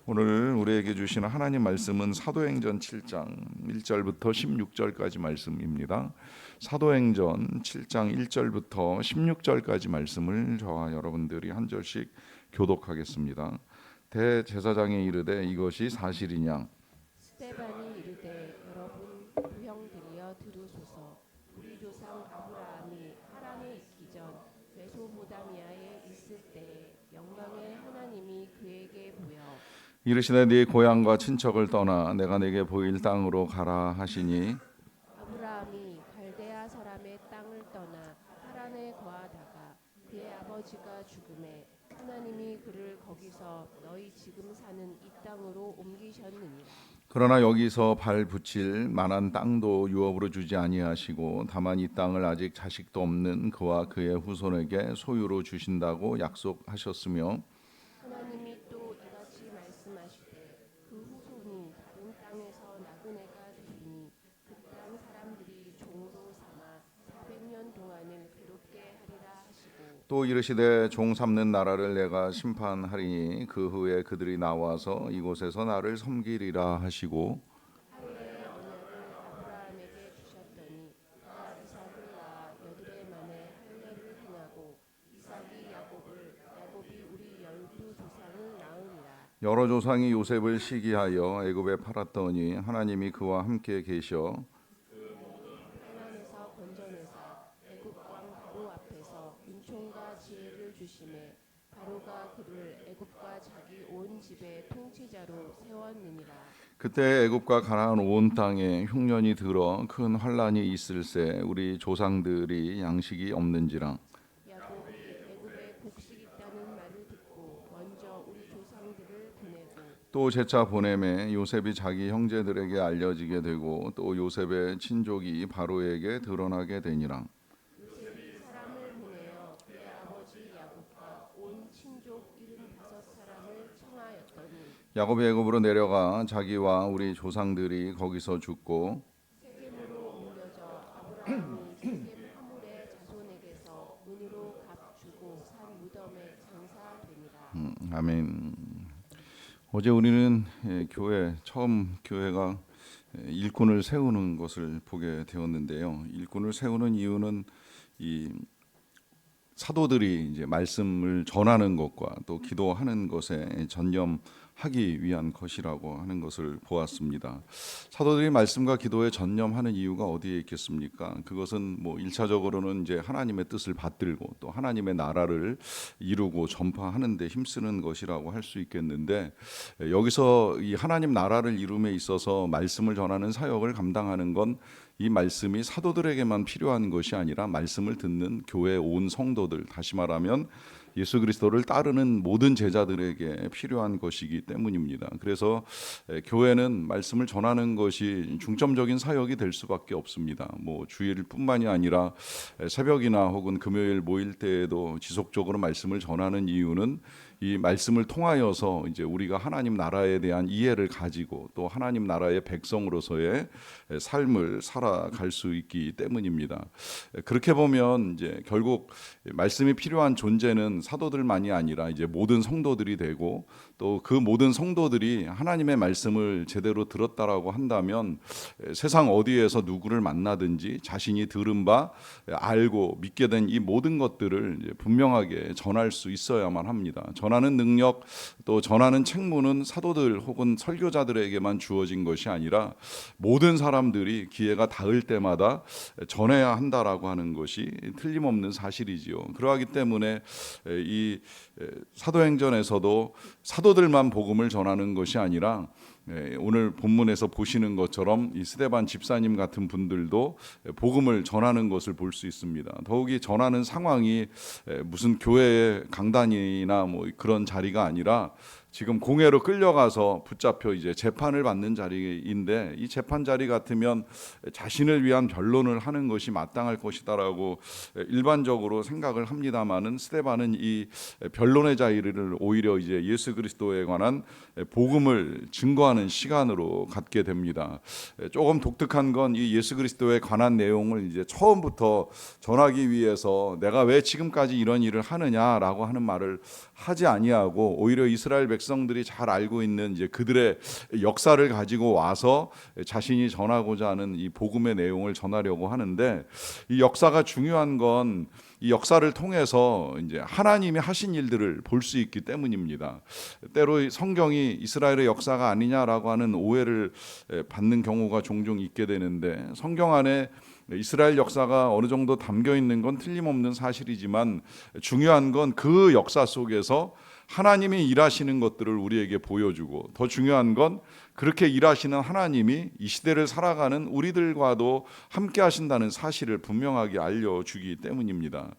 오늘 우리에게 주시는 하나님 말씀은 사도행전 7장 1절부터 16절까지 말씀입니다. 사도행전 7장 1절부터 16절까지 말씀을 저와 여러분들이 한 절씩 교독하겠습니다. 대제사장이 이르되 이것이 사실이냐? 스데반이 이르되 여러분 부형들이여 들으소서. 우리 조상 아브라함이 하란에 있기 전 메소포다미아에 있을 때 영광의 하나님이 그에게 보여 이르시되 네 고향과 친척을 떠나 내가 내게 보일 땅으로 가라 하시니 아브라함이 갈대아 사람의 땅을 떠나 하란에 거하다가 그의 아버지가 죽음에 하나님이 그를 거기서 너희 지금 사는 이 땅으로 옮기셨느니라. 그러나 여기서 발 붙일 만한 땅도 유업으로 주지 아니하시고 다만 이 땅을 아직 자식도 없는 그와 그의 후손에게 소유로 주신다고 약속하셨으며 하나님이 또 이같이 말씀하시되 그 후손이 다른 땅에서 나그네가 되리니 그 땅 사람들이 종으로 삼아 400년 동안을 괴롭게 하리라 하시고 또 이르시되 종 삼는 나라를 내가 심판하리니 그 후에 그들이 나와서 이곳에서 나를 섬기리라 하시고 하루의 언약을 아브라함에게 주셨더니 그가 이삭을 낳아 여드레 만에 할례를 행하고 이삭이 야곱이 우리 12조상을 낳으니라. 여러 조상이 요셉을 시기하여 애굽에 팔았더니 하나님이 그와 함께 계셔 환난에서 건져내사 애굽 왕 바로 앞에서 은총과 지혜를 주심에 바로가 그를 애굽과 자기 온 집의 통치자로 세웠느니라. 그때 애굽과 가나안 온 땅에 흉년이 들어 큰 환란이 있을새 우리 조상들이 양식이 없는지라 야곱이 애굽에 곡식 있다는 말을 듣고 먼저 우리 조상들을 보내고 또 제차 보냄에 요셉이 자기 형제들에게 알려지게 되고 또 요셉의 친족이 바로에게 드러나게 되니라. 요셉이 사람을 보내어 그의 아버지 야곱과 온 친족 75사람을 청하였더니 야곱이 애굽으로 내려가 자기와 우리 조상들이 거기서 죽고 세겜으로 옮겨져 아브라함이 세겜 하물의 자손에게서 은으로 값 주고 산 무덤에 장사되니라. 아멘. 어제 우리는 처음 교회가 일꾼을 세우는 것을 보게 되었는데요. 일꾼을 세우는 이유는 이 사도들이 이제 말씀을 전하는 것과 또 기도하는 것에 전념하기 위한 것이라고 하는 것을 보았습니다. 사도들이 말씀과 기도에 전념하는 이유가 어디에 있겠습니까? 그것은 뭐 1차적으로는 이제 하나님의 뜻을 받들고 또 하나님의 나라를 이루고 전파하는 데 힘쓰는 것이라고 할 수 있겠는데 여기서 이 하나님 나라를 이룸에 있어서 말씀을 전하는 사역을 감당하는 건 이 말씀이 사도들에게만 필요한 것이 아니라 말씀을 듣는 교회 온 성도들, 다시 말하면 예수 그리스도를 따르는 모든 제자들에게 필요한 것이기 때문입니다. 그래서 교회는 말씀을 전하는 것이 중점적인 사역이 될 수밖에 없습니다. 뭐 주일뿐만이 아니라 새벽이나 혹은 금요일 모일 때에도 지속적으로 말씀을 전하는 이유는 이 말씀을 통하여서 이제 우리가 하나님 나라에 대한 이해를 가지고 또 하나님 나라의 백성으로서의 삶을 살아갈 수 있기 때문입니다. 그렇게 보면 이제 결국 말씀이 필요한 존재는 사도들만이 아니라 이제 모든 성도들이 되고 또 그 모든 성도들이 하나님의 말씀을 제대로 들었다라고 한다면 세상 어디에서 누구를 만나든지 자신이 들은 바 알고 믿게 된 이 모든 것들을 이제 분명하게 전할 수 있어야만 합니다. 전하는 능력 또 전하는 책무는 사도들 혹은 설교자들에게만 주어진 것이 아니라 모든 사람들이 기회가 닿을 때마다 전해야 한다라고 하는 것이 틀림없는 사실이지요. 그러하기 때문에 이 사도행전에서도 사도들만 복음을 전하는 것이 아니라 오늘 본문에서 보시는 것처럼 이 스데반 집사님 같은 분들도 복음을 전하는 것을 볼 수 있습니다. 더욱이 전하는 상황이 무슨 교회의 강단이나 뭐 그런 자리가 아니라 지금 공회로 끌려가서 붙잡혀 이제 재판을 받는 자리인데 이 재판 자리 같으면 자신을 위한 변론을 하는 것이 마땅할 것이다라고 일반적으로 생각을 합니다만은 스데반은 이 변론의 자리를 오히려 이제 예수 그리스도에 관한 복음을 증거하는 시간으로 갖게 됩니다. 조금 독특한 건 이 예수 그리스도에 관한 내용을 이제 처음부터 전하기 위해서 내가 왜 지금까지 이런 일을 하느냐라고 하는 말을 하지 아니하고 오히려 이스라엘 백성들이 잘 알고 있는 이제 그들의 역사를 가지고 와서 자신이 전하고자 하는 이 복음의 내용을 전하려고 하는데, 이 역사가 중요한 건 이 역사를 통해서 이제 하나님이 하신 일들을 볼 수 있기 때문입니다. 때로 성경이 이스라엘의 역사가 아니냐라고 하는 오해를 받는 경우가 종종 있게 되는데, 성경 안에 이스라엘 역사가 어느 정도 담겨 있는 건 틀림없는 사실이지만 중요한 건 그 역사 속에서 하나님이 일하시는 것들을 우리에게 보여주고, 더 중요한 건 그렇게 일하시는 하나님이 이 시대를 살아가는 우리들과도 함께 하신다는 사실을 분명하게 알려주기 때문입니다.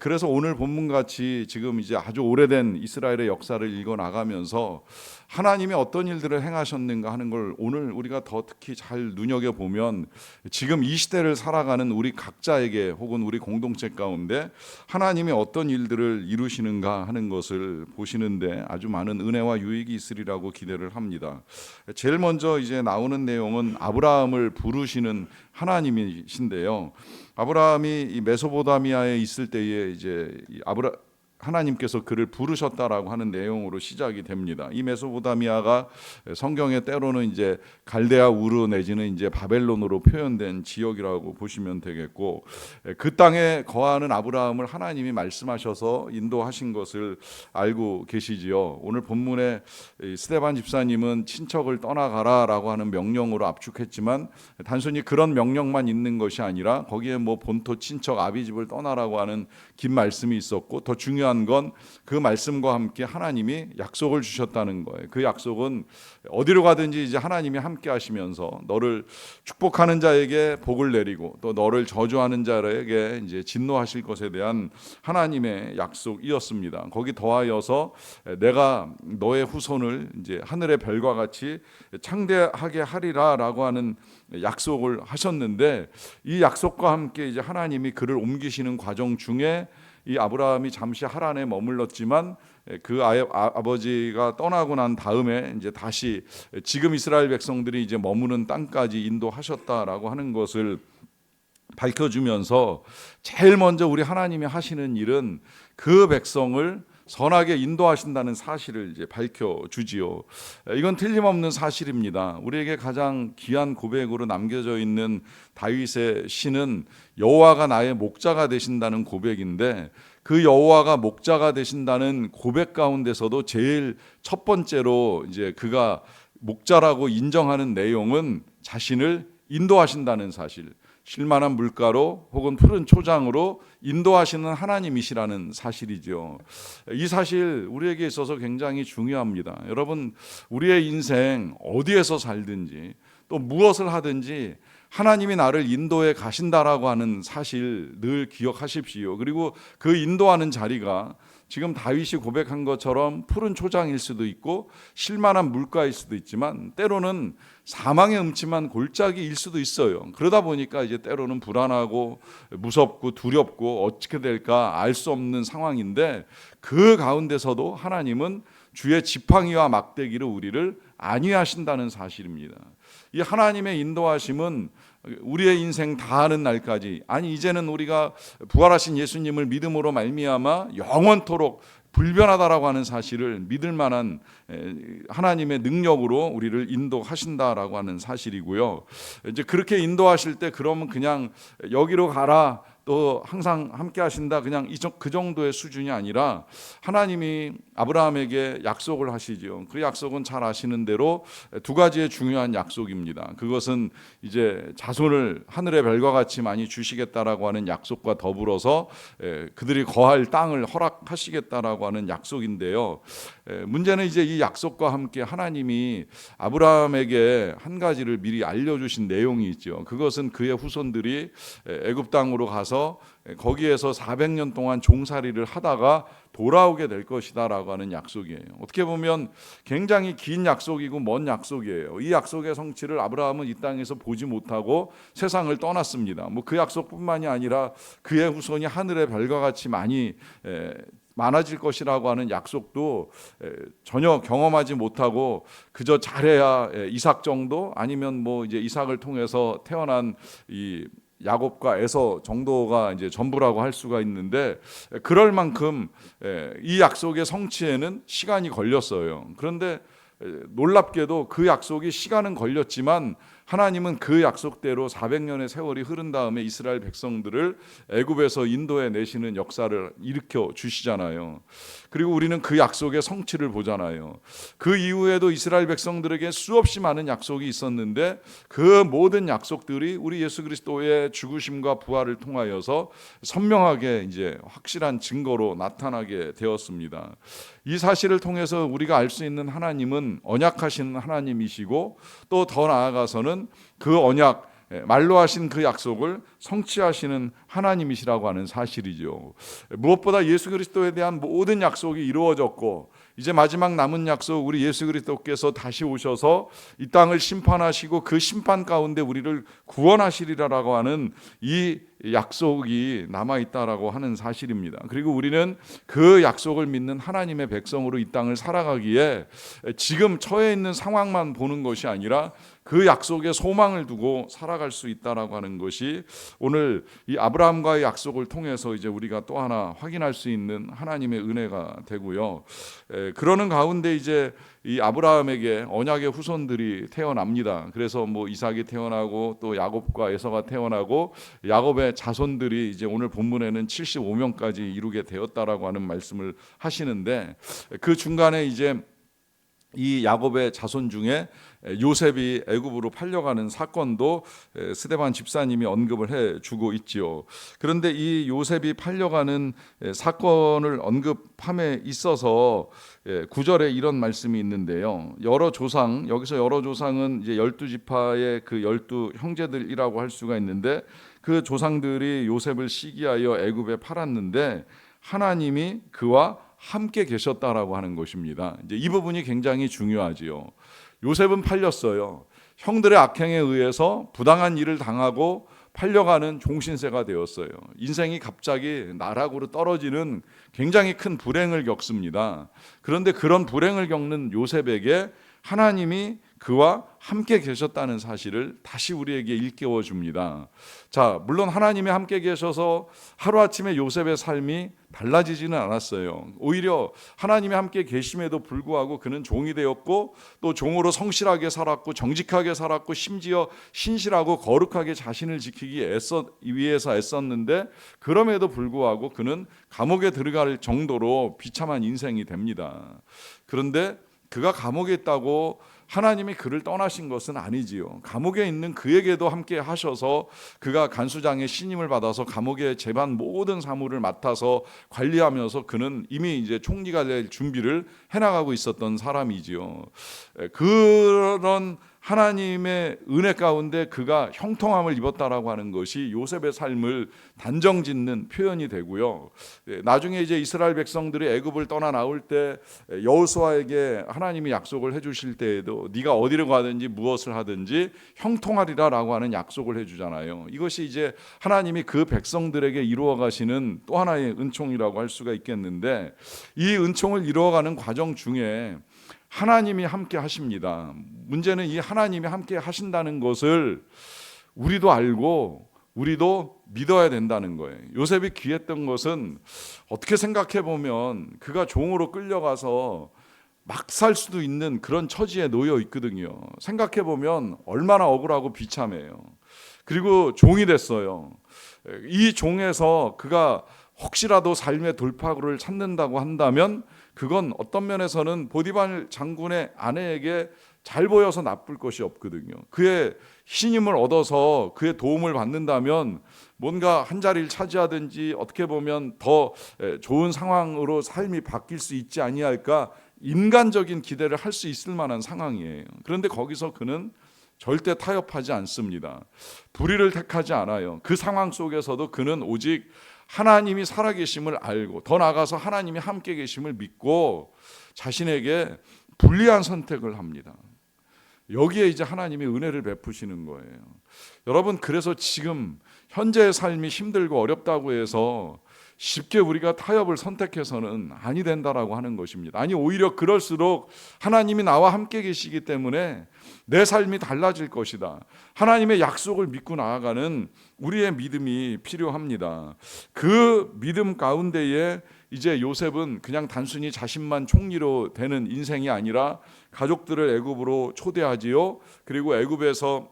그래서 오늘 본문같이 지금 이제 아주 오래된 이스라엘의 역사를 읽어나가면서 하나님이 어떤 일들을 행하셨는가 하는 걸 오늘 우리가 더 특히 잘 눈여겨보면, 지금 이 시대를 살아가는 우리 각자에게 혹은 우리 공동체 가운데 하나님이 어떤 일들을 이루시는가 하는 것을 보시는데 아주 많은 은혜와 유익이 있으리라고 기대를 합니다. 제일 먼저 이제 나오는 내용은 아브라함을 부르시는 하나님이신데요. 아브라함이 이 메소포타미아에 있을 때에 이제 하나님께서 그를 부르셨다라고 하는 내용으로 시작이 됩니다. 이 메소포타미아가 성경에 때로는 이제 갈대아 우르 내지는 이제 바벨론으로 표현된 지역이라고 보시면 되겠고, 그 땅에 거하는 아브라함을 하나님이 말씀하셔서 인도하신 것을 알고 계시지요. 오늘 본문에 스데반 집사님은 친척을 떠나가라라고 하는 명령으로 압축했지만, 단순히 그런 명령만 있는 것이 아니라 거기에 뭐 본토 친척 아비집을 떠나라고 하는 긴 말씀이 있었고, 더 중요한 건 그 말씀과 함께 하나님이 약속을 주셨다는 거예요. 그 약속은 어디로 가든지 이제 하나님이 함께 하시면서 너를 축복하는 자에게 복을 내리고 또 너를 저주하는 자에게 이제 진노하실 것에 대한 하나님의 약속이었습니다. 거기 더하여서 내가 너의 후손을 이제 하늘의 별과 같이 창대하게 하리라라고 하는 약속을 하셨는데, 이 약속과 함께 이제 하나님이 그를 옮기시는 과정 중에 이 아브라함이 잠시 하란에 머물렀지만 그 아버지가 떠나고 난 다음에 이제 다시 지금 이스라엘 백성들이 이제 머무는 땅까지 인도하셨다라고 하는 것을 밝혀주면서, 제일 먼저 우리 하나님이 하시는 일은 그 백성을 선하게 인도하신다는 사실을 이제 밝혀주지요. 이건 틀림없는 사실입니다. 우리에게 가장 귀한 고백으로 남겨져 있는 다윗의 시는 여호와가 나의 목자가 되신다는 고백인데, 그 여호와가 목자가 되신다는 고백 가운데서도 제일 첫 번째로 이제 그가 목자라고 인정하는 내용은 자신을 인도하신다는 사실, 쉴만한 물가로 혹은 푸른 초장으로 인도하시는 하나님이시라는 사실이죠. 이 사실 우리에게 있어서 굉장히 중요합니다. 여러분, 우리의 인생 어디에서 살든지 또 무엇을 하든지 하나님이 나를 인도해 가신다라고 하는 사실 늘 기억하십시오. 그리고 그 인도하는 자리가 지금 다윗이 고백한 것처럼 푸른 초장일 수도 있고 쉴만한 물가일 수도 있지만, 때로는 사망의 음침한 골짜기일 수도 있어요. 그러다 보니까 이제 때로는 불안하고 무섭고 두렵고 어떻게 될까 알 수 없는 상황인데, 그 가운데서도 하나님은 주의 지팡이와 막대기로 우리를 안위하신다는 사실입니다. 이 하나님의 인도하심은 우리의 인생 다하는 날까지, 아니 이제는 우리가 부활하신 예수님을 믿음으로 말미암아 영원토록 불변하다라고 하는 사실을 믿을 만한 하나님의 능력으로 우리를 인도하신다라고 하는 사실이고요. 이제 그렇게 인도하실 때 그러면 그냥 여기로 가라, 또 항상 함께 하신다, 그냥 그 정도의 수준이 아니라 하나님이 아브라함에게 약속을 하시죠. 그 약속은 잘 아시는 대로 두 가지의 중요한 약속입니다. 그것은 이제 자손을 하늘의 별과 같이 많이 주시겠다라고 하는 약속과 더불어서 그들이 거할 땅을 허락하시겠다라고 하는 약속인데요. 문제는 이제 이 약속과 함께 하나님이 아브라함에게 한 가지를 미리 알려주신 내용이 있죠. 그것은 그의 후손들이 애굽 땅으로 가서 거기에서 400년 동안 종살이를 하다가 돌아오게 될 것이다라고 하는 약속이에요. 어떻게 보면 굉장히 긴 약속이고 먼 약속이에요. 이 약속의 성취를 아브라함은 이 땅에서 보지 못하고 세상을 떠났습니다. 뭐 그 약속뿐만이 아니라 그의 후손이 하늘의 별과 같이 많아질 것이라고 하는 약속도 전혀 경험하지 못하고 그저 잘해야 이삭 정도, 아니면 뭐 이제 이삭을 통해서 태어난 이 야곱과 에서 정도가 이제 전부라고 할 수가 있는데, 그럴 만큼 이 약속의 성취에는 시간이 걸렸어요. 그런데 놀랍게도 그 약속이 시간은 걸렸지만 하나님은 그 약속대로 400년의 세월이 흐른 다음에 이스라엘 백성들을 애굽에서 인도해 내시는 역사를 일으켜 주시잖아요. 그리고 우리는 그 약속의 성취를 보잖아요. 그 이후에도 이스라엘 백성들에게 수없이 많은 약속이 있었는데 그 모든 약속들이 우리 예수 그리스도의 죽으심과 부활을 통하여서 선명하게 이제 확실한 증거로 나타나게 되었습니다. 이 사실을 통해서 우리가 알 수 있는 하나님은 언약하신 하나님이시고, 또 더 나아가서는 그 언약, 말로 하신 그 약속을 성취하시는 하나님이시라고 하는 사실이죠. 무엇보다 예수 그리스도에 대한 모든 약속이 이루어졌고, 이제 마지막 남은 약속, 우리 예수 그리스도께서 다시 오셔서 이 땅을 심판하시고 그 심판 가운데 우리를 구원하시리라고 하는 이 약속이 남아있다라고 하는 사실입니다. 그리고 우리는 그 약속을 믿는 하나님의 백성으로 이 땅을 살아가기에 지금 처해 있는 상황만 보는 것이 아니라 그 약속에 소망을 두고 살아갈 수 있다라고 하는 것이 오늘 이 아브라함과의 약속을 통해서 이제 우리가 또 하나 확인할 수 있는 하나님의 은혜가 되고요. 그러는 가운데 이제 이 아브라함에게 언약의 후손들이 태어납니다. 그래서 뭐 이삭이 태어나고 또 야곱과 에서가 태어나고 야곱의 자손들이 이제 오늘 본문에는 75명까지 이루게 되었다라고 하는 말씀을 하시는데, 그 중간에 이제 이 야곱의 자손 중에 요셉이 애굽으로 팔려가는 사건도 스데반 집사님이 언급을 해주고 있지요. 그런데 이 요셉이 팔려가는 사건을 언급함에 있어서 9절에 이런 말씀이 있는데요. 여러 조상, 여기서 여러 조상은 이제 12지파의 그 12 형제들이라고 할 수가 있는데, 그 조상들이 요셉을 시기하여 애굽에 팔았는데 하나님이 그와 함께 계셨다라고 하는 것입니다. 이제 이 부분이 굉장히 중요하지요. 요셉은 팔렸어요. 형들의 악행에 의해서 부당한 일을 당하고 팔려가는 종신세가 되었어요. 인생이 갑자기 나락으로 떨어지는 굉장히 큰 불행을 겪습니다. 그런데 그런 불행을 겪는 요셉에게 하나님이 그와 함께 계셨다는 사실을 다시 우리에게 일깨워 줍니다. 자, 물론 하나님이 함께 계셔서 하루아침에 요셉의 삶이 달라지지는 않았어요. 오히려 하나님이 함께 계심에도 불구하고 그는 종이 되었고, 또 종으로 성실하게 살았고 정직하게 살았고 심지어 신실하고 거룩하게 자신을 지키기 위해서 애썼는데, 그럼에도 불구하고 그는 감옥에 들어갈 정도로 비참한 인생이 됩니다. 그런데 그가 감옥에 있다고 하나님이 그를 떠나신 것은 아니지요. 감옥에 있는 그에게도 함께 하셔서 그가 간수장의 신임을 받아서 감옥의 재반 모든 사무를 맡아서 관리하면서 그는 이미 이제 총리가 될 준비를 해나가고 있었던 사람이지요. 그런 하나님의 은혜 가운데 그가 형통함을 입었다라고 하는 것이 요셉의 삶을 단정짓는 표현이 되고요. 나중에 이제 이스라엘 백성들이 애굽을 떠나 나올 때 여호수아에게 하나님이 약속을 해주실 때에도 네가 어디를 가든지 무엇을 하든지 형통하리라라고 하는 약속을 해주잖아요. 이것이 이제 하나님이 그 백성들에게 이루어 가시는 또 하나의 은총이라고 할 수가 있겠는데, 이 은총을 이루어가는 과정 중에 하나님이 함께 하십니다. 문제는 이 하나님이 함께 하신다는 것을 우리도 알고 우리도 믿어야 된다는 거예요. 요셉이 귀했던 것은 어떻게 생각해 보면 그가 종으로 끌려가서 막 살 수도 있는 그런 처지에 놓여 있거든요. 생각해 보면 얼마나 억울하고 비참해요. 그리고 종이 됐어요. 이 종에서 그가 혹시라도 삶의 돌파구를 찾는다고 한다면 그건 어떤 면에서는 보디발 장군의 아내에게 잘 보여서 나쁠 것이 없거든요. 그의 신임을 얻어서 그의 도움을 받는다면 뭔가 한 자리를 차지하든지 어떻게 보면 더 좋은 상황으로 삶이 바뀔 수 있지 아니할까, 인간적인 기대를 할 수 있을 만한 상황이에요. 그런데 거기서 그는 절대 타협하지 않습니다. 불의를 택하지 않아요. 그 상황 속에서도 그는 오직 하나님이 살아계심을 알고, 더 나아가서 하나님이 함께 계심을 믿고 자신에게 불리한 선택을 합니다. 여기에 이제 하나님이 은혜를 베푸시는 거예요. 여러분, 그래서 지금 현재의 삶이 힘들고 어렵다고 해서 쉽게 우리가 타협을 선택해서는 아니 된다라고 하는 것입니다. 아니 오히려 그럴수록 하나님이 나와 함께 계시기 때문에 내 삶이 달라질 것이다. 하나님의 약속을 믿고 나아가는 우리의 믿음이 필요합니다. 그 믿음 가운데에 이제 요셉은 그냥 단순히 자신만 총리로 되는 인생이 아니라 가족들을 애굽으로 초대하지요. 그리고 애굽에서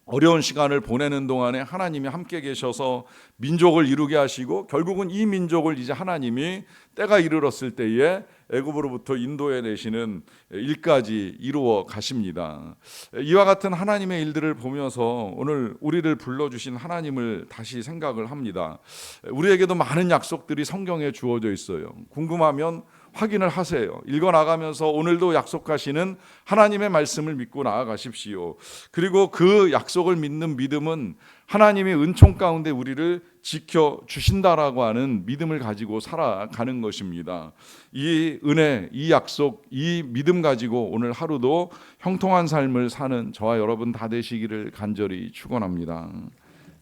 어려운 시간을 보내는 동안에 하나님이 함께 계셔서 민족을 이루게 하시고 결국은 이 민족을 이제 하나님이 때가 이르렀을 때에 애굽으로부터 인도해 내시는 일까지 이루어 가십니다. 이와 같은 하나님의 일들을 보면서 오늘 우리를 불러주신 하나님을 다시 생각을 합니다. 우리에게도 많은 약속들이 성경에 주어져 있어요. 궁금하면 확인을 하세요. 읽어나가면서 오늘도 약속하시는 하나님의 말씀을 믿고 나아가십시오. 그리고 그 약속을 믿는 믿음은 하나님의 은총 가운데 우리를 지켜주신다라고 하는 믿음을 가지고 살아가는 것입니다. 이 은혜, 이 약속, 이 믿음 가지고 오늘 하루도 형통한 삶을 사는 저와 여러분 다 되시기를 간절히 축원합니다.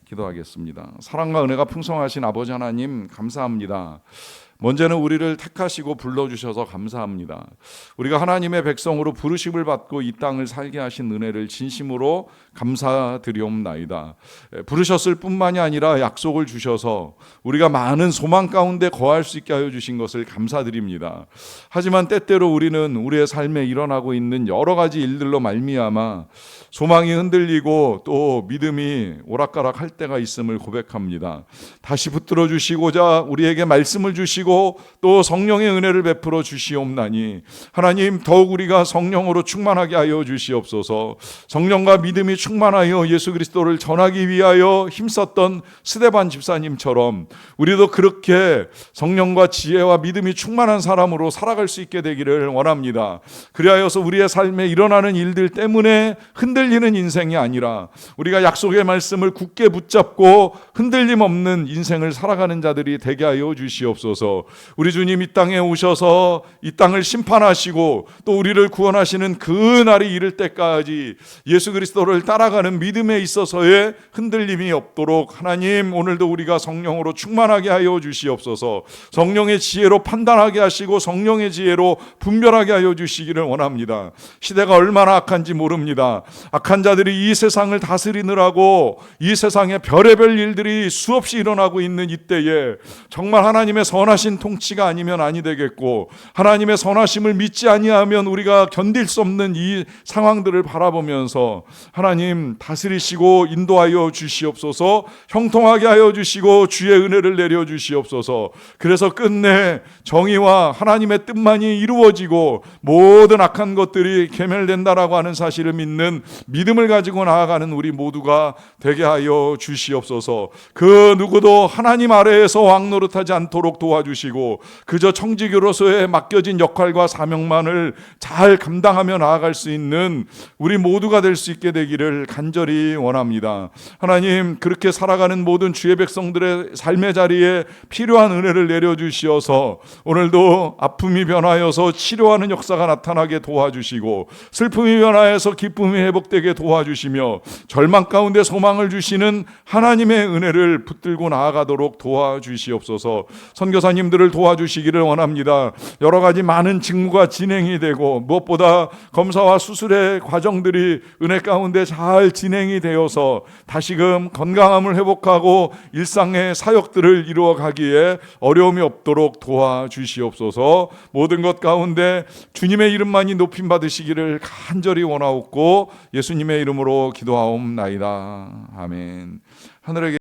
기도하겠습니다. 사랑과 은혜가 풍성하신 아버지 하나님 감사합니다. 먼저는 우리를 택하시고 불러주셔서 감사합니다. 우리가 하나님의 백성으로 부르심을 받고 이 땅을 살게 하신 은혜를 진심으로 감사드리옵나이다. 부르셨을 뿐만이 아니라 약속을 주셔서 우리가 많은 소망 가운데 거할 수 있게 하여 주신 것을 감사드립니다. 하지만 때때로 우리는 우리의 삶에 일어나고 있는 여러 가지 일들로 말미암아 소망이 흔들리고 또 믿음이 오락가락 할 때가 있음을 고백합니다. 다시 붙들어 주시고자 우리에게 말씀을 주시고 또 성령의 은혜를 베풀어 주시옵나니 하나님 더욱 우리가 성령으로 충만하게 하여 주시옵소서. 성령과 믿음이 충만하여 예수 그리스도를 전하기 위하여 힘썼던 스데반 집사님처럼 우리도 그렇게 성령과 지혜와 믿음이 충만한 사람으로 살아갈 수 있게 되기를 원합니다. 그리하여서 우리의 삶에 일어나는 일들 때문에 흔들리는 인생이 아니라 우리가 약속의 말씀을 굳게 붙잡고 흔들림 없는 인생을 살아가는 자들이 되게 하여 주시옵소서. 우리 주님 이 땅에 오셔서 이 땅을 심판하시고 또 우리를 구원하시는 그 날이 이를 때까지 예수 그리스도를 따라가는 믿음에 있어서의 흔들림이 없도록 하나님 오늘도 우리가 성령으로 충만하게 하여 주시옵소서. 성령의 지혜로 판단하게 하시고 성령의 지혜로 분별하게 하여 주시기를 원합니다. 시대가 얼마나 악한지 모릅니다. 악한 자들이 이 세상을 다스리느라고 이 세상에 별의별 일들이 수없이 일어나고 있는 이때에 정말 하나님의 선하신 통치가 아니면 아니 되겠고 하나님의 선하심을 믿지 아니하면 우리가 견딜 수 없는 이 상황들을 바라보면서 하나님 다스리시고 인도하여 주시옵소서. 형통하게 하여 주시고 주의 은혜를 내려 주시옵소서. 그래서 끝내 정의와 하나님의 뜻만이 이루어지고 모든 악한 것들이 괴멸된다라고 하는 사실을 믿는 믿음을 가지고 나아가는 우리 모두가 되게 하여 주시옵소서. 그 누구도 하나님 아래에서 왕노릇하지 않도록 도와주시고 그저 청지기로서의 맡겨진 역할과 사명만을 잘 감당하며 나아갈 수 있는 우리 모두가 될 수 있게 되기를 간절히 원합니다. 하나님 그렇게 살아가는 모든 주의 백성들의 삶의 자리에 필요한 은혜를 내려주시어서 오늘도 아픔이 변하여서 치료하는 역사가 나타나게 도와주시고 슬픔이 변하여서 기쁨이 회복되게 도와주시며 절망 가운데 소망을 주시는 하나님의 은혜를 붙들고 나아가도록 도와주시옵소서. 선교사님들을 도와주시기를 원합니다. 여러 가지 많은 직무가 진행이 되고 무엇보다 검사와 수술의 과정들이 은혜 가운데 잘 진행이 되어서 다시금 건강함을 회복하고 일상의 사역들을 이루어가기에 어려움이 없도록 도와주시옵소서. 모든 것 가운데 주님의 이름만이 높임 받으시기를 간절히 원하옵고 예수님의 이름으로 기도하옵나이다. 아멘. 하늘에